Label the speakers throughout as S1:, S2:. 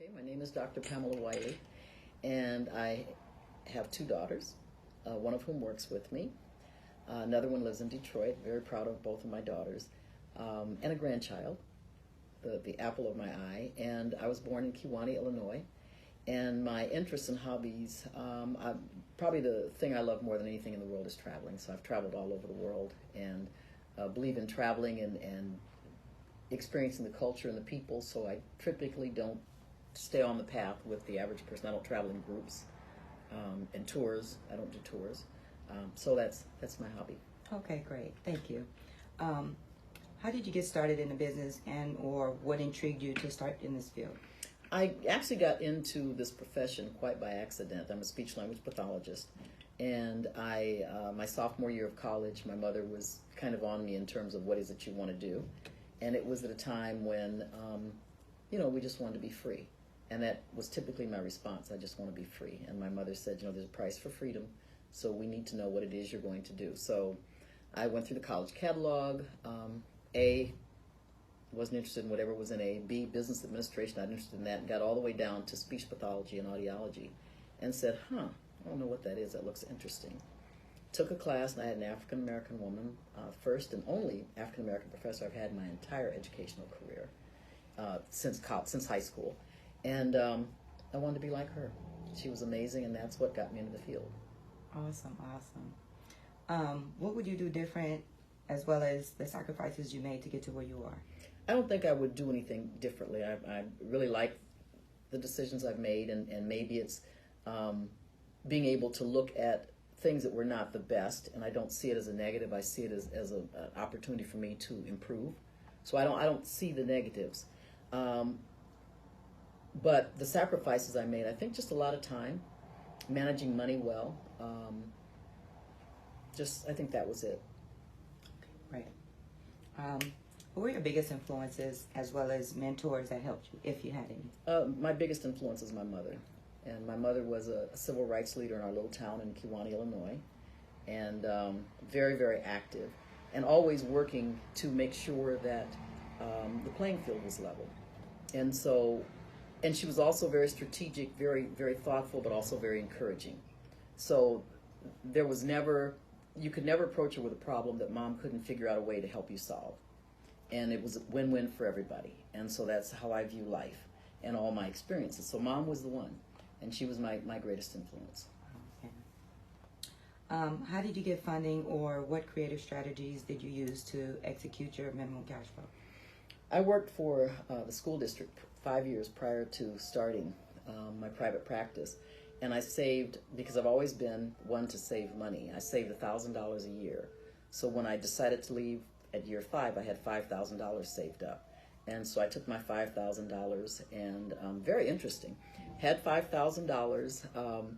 S1: Okay, my name is Dr. Pamela Wiley, and I have two daughters, one of whom works with me. Another one lives in Detroit, very proud of both of my daughters, and a grandchild, the apple of my eye. And I was born in Kewanee, Illinois, and my interests and hobbies, probably the thing I love more than anything in the world is traveling. So I've traveled all over the world and believe in traveling and experiencing the culture and the people, so I typically don't stay on the path with the average person. I don't travel in groups and tours. I don't do tours. So that's my hobby.
S2: Okay, great. Thank you. How did you get started in the business, and or what intrigued you to start in this field?
S1: I actually got into this profession quite by accident. I'm a speech language pathologist, and my sophomore year of college, my mother was kind of on me in terms of what is it you want to do, and it was at a time when we just wanted to be free. And that was typically my response. I just want to be free. And my mother said, there's a price for freedom, so we need to know what it is you're going to do. So I went through the college catalog. A, wasn't interested in whatever was in A. B, business administration, not interested in that, and got all the way down to speech pathology and audiology and said, I don't know what that is. That looks interesting. Took a class, and I had an African-American woman, first and only African-American professor I've had in my entire educational career since high school. And I wanted to be like her. She was amazing, and that's what got me into the field.
S2: Awesome. What would you do different, as well as the sacrifices you made to get to where you are?
S1: I don't think I would do anything differently. I really like the decisions I've made, and maybe it's being able to look at things that were not the best, and I don't see it as a negative. I see it as an opportunity for me to improve. So I don't see the negatives. But the sacrifices I made, I think just a lot of time, managing money well. I think that was it.
S2: Right. Who were your biggest influences, as well as mentors that helped you, if you had any?
S1: My biggest influence is my mother. And my mother was a civil rights leader in our little town in Kewanee, Illinois. And very, very active. And always working to make sure that the playing field was level. And she was also very strategic, very, very thoughtful, but also very encouraging. So you could never approach her with a problem that Mom couldn't figure out a way to help you solve. And it was a win-win for everybody. And so that's how I view life and all my experiences. So Mom was the one, and she was my greatest influence.
S2: Okay. How did you get funding, or what creative strategies did you use to execute your minimum cash flow?
S1: I worked for the school district 5 years prior to starting my private practice, and I saved, because I've always been one to save money. I saved $1,000 a year. So when I decided to leave at year 5, I had $5,000 saved up. And so I took my $5,000 and, very interesting, had $5,000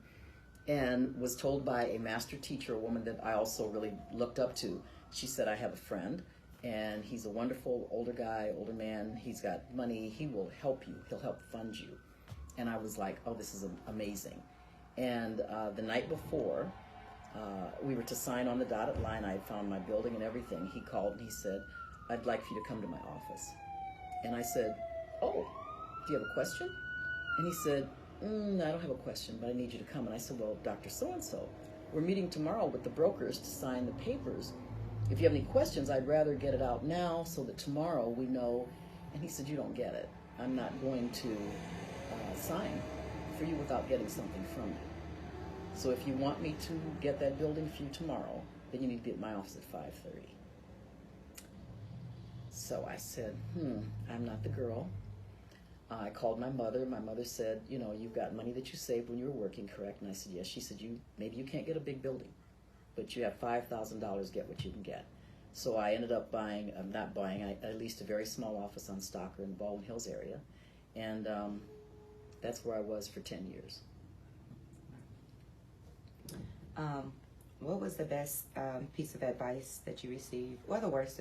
S1: and was told by a master teacher, a woman that I also really looked up to. She said, I have a friend, and he's a wonderful older man. He's got money. He will help you. He'll help fund you. And I was like, oh, this is amazing. And the night before, we were to sign on the dotted line. I had found my building and everything. He called and he said, I'd like for you to come to my office. And I said, oh, do you have a question? And he said, I don't have a question, but I need you to come. And I said, well, Dr. So-and-so, we're meeting tomorrow with the brokers to sign the papers. If you have any questions, I'd rather get it out now so that tomorrow we know. And he said, you don't get it. I'm not going to sign for you without getting something from you. So if you want me to get that building for you tomorrow, then you need to be at my office at 5:30. So I said, I'm not the girl. I called my mother. My mother said, you've got money that you saved when you were working, correct? And I said, yes. She said, maybe you can't get a big building, but you have $5,000, get what you can get. So I ended up I leased a very small office on Stocker in the Baldwin Hills area. And that's where I was for 10 years.
S2: What was the best piece of advice that you received, or the worst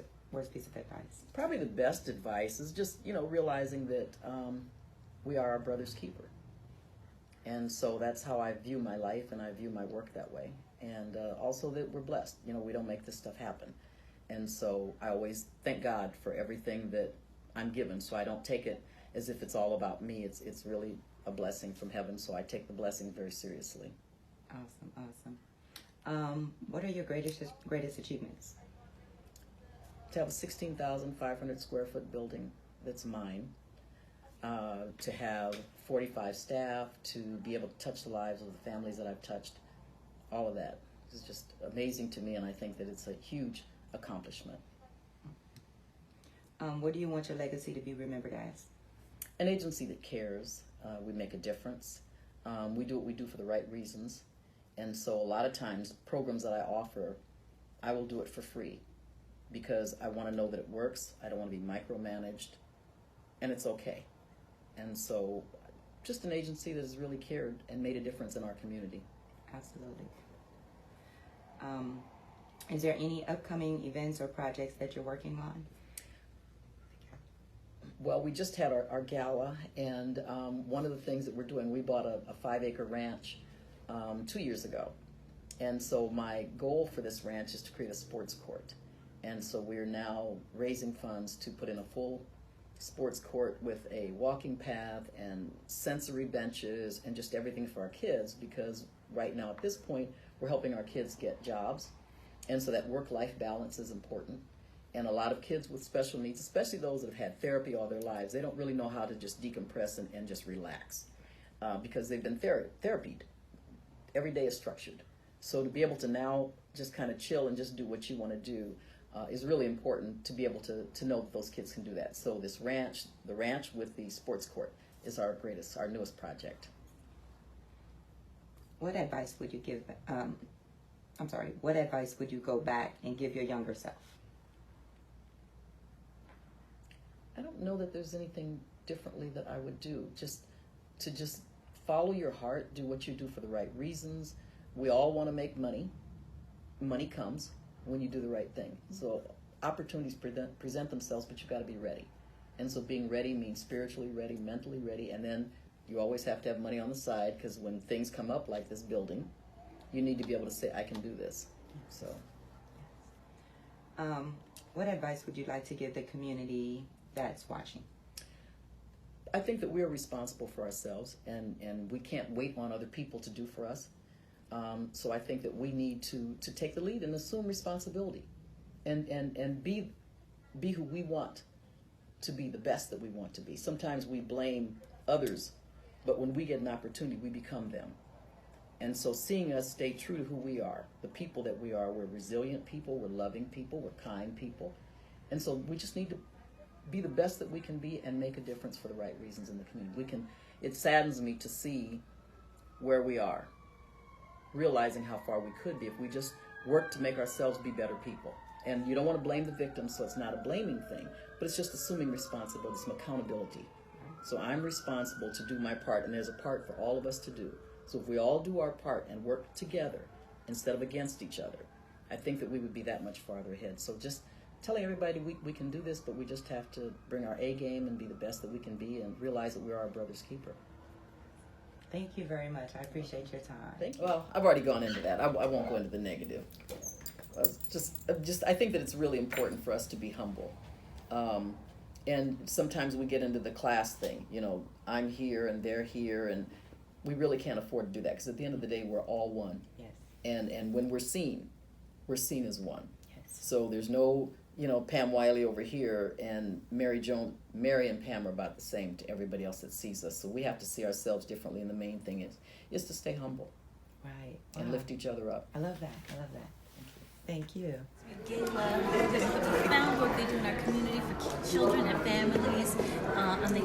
S2: piece of advice?
S1: Probably the best advice is just, realizing that we are our brother's keeper. And so that's how I view my life, and I view my work that way. And also that we're blessed. We don't make this stuff happen. And so I always thank God for everything that I'm given, so I don't take it as if it's all about me. It's really a blessing from heaven, so I take the blessing very seriously.
S2: Awesome. What are your greatest achievements?
S1: To have a 16,500 square foot building that's mine, to have 45 staff, to be able to touch the lives of the families that I've touched, all of that is just amazing to me, and I think that it's a huge accomplishment.
S2: What do you want your legacy to be remembered as?
S1: An agency that cares. We make a difference. We do what we do for the right reasons. And so a lot of times, programs that I offer, I will do it for free because I want to know that it works. I don't want to be micromanaged, and it's okay. And so just an agency that has really cared and made a difference in our community.
S2: Absolutely. Is there any upcoming events or projects that you're working on?
S1: Well, we just had our gala, and one of the things that we're doing, we bought a 5-acre ranch 2 years ago. And so my goal for this ranch is to create a sports court. And so we're now raising funds to put in a full sports court with a walking path and sensory benches and just everything for our kids, because right now at this point, we're helping our kids get jobs. And so that work-life balance is important. And a lot of kids with special needs, especially those that have had therapy all their lives, they don't really know how to just decompress and just relax because they've been therapied. Every day is structured. So to be able to now just kind of chill and just do what you want to do is really important, to be able to know that those kids can do that. So this ranch, the ranch with the sports court, is our newest project.
S2: What advice would you give, what advice would you go back and give your younger self?
S1: I don't know that there's anything differently that I would do. Just follow your heart, do what you do for the right reasons. We all want to make money. Money comes when you do the right thing. So opportunities present themselves, but you've got to be ready. And so being ready means spiritually ready, mentally ready, and then you always have to have money on the side, because when things come up like this building, you need to be able to say, I can do this. So,
S2: what advice would you like to give the community that's watching?
S1: I think that we are responsible for ourselves, and we can't wait on other people to do for us. So I think that we need to take the lead and assume responsibility, and be who we want to be, the best that we want to be. Sometimes we blame others, but when we get an opportunity, we become them. And so seeing us stay true to who we are, the people that we are, we're resilient people, we're loving people, we're kind people. And so we just need to be the best that we can be and make a difference for the right reasons in the community. It saddens me to see where we are, realizing how far we could be if we just work to make ourselves be better people. And you don't want to blame the victims, so it's not a blaming thing, but it's just assuming responsibility, some accountability. So I'm responsible to do my part, and there's a part for all of us to do. So if we all do our part and work together instead of against each other, I think that we would be that much farther ahead. So just telling everybody we can do this, but we just have to bring our A game and be the best that we can be, and realize that we're our brother's keeper.
S2: Thank you very much. I appreciate your time.
S1: Well, I've already gone into that. I won't go into the negative. I think that it's really important for us to be humble. And sometimes we get into the class thing. You know, I'm here and they're here, and we really can't afford to do that, because at the end of the day, we're all one.
S2: Yes.
S1: And when we're seen as one.
S2: Yes.
S1: So there's no, Pam Wiley over here, and Mary and Pam are about the same to everybody else that sees us. So we have to see ourselves differently, and the main thing is to stay humble.
S2: Right.
S1: And lift each other up.
S2: I love that. Thank you.
S3: Gala, the profound work they do in our community for children and families on the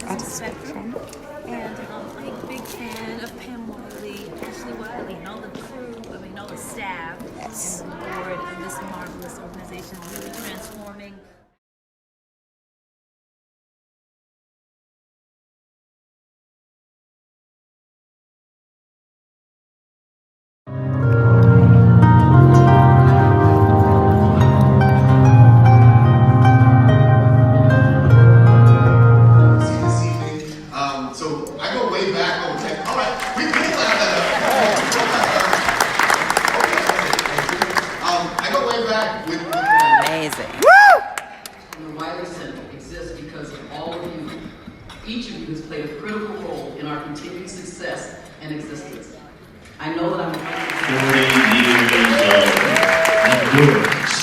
S3: autism spectrum. And I'm a big fan of Pam Wiley, Ashley Wiley, and all the crew, all the staff, and the board of this marvelous organization, really transforming.
S4: So I go way back. All right, we can clap that up. I go way back with
S2: Amazing. Woo!
S5: institution who's played a critical role in our continued success and existence. I know that I'm
S6: 40 years of endurance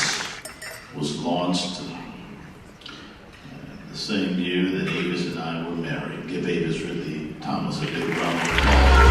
S6: was launched the same year that Avis and I were married. Give Avis Ridley Thomas a big round of applause.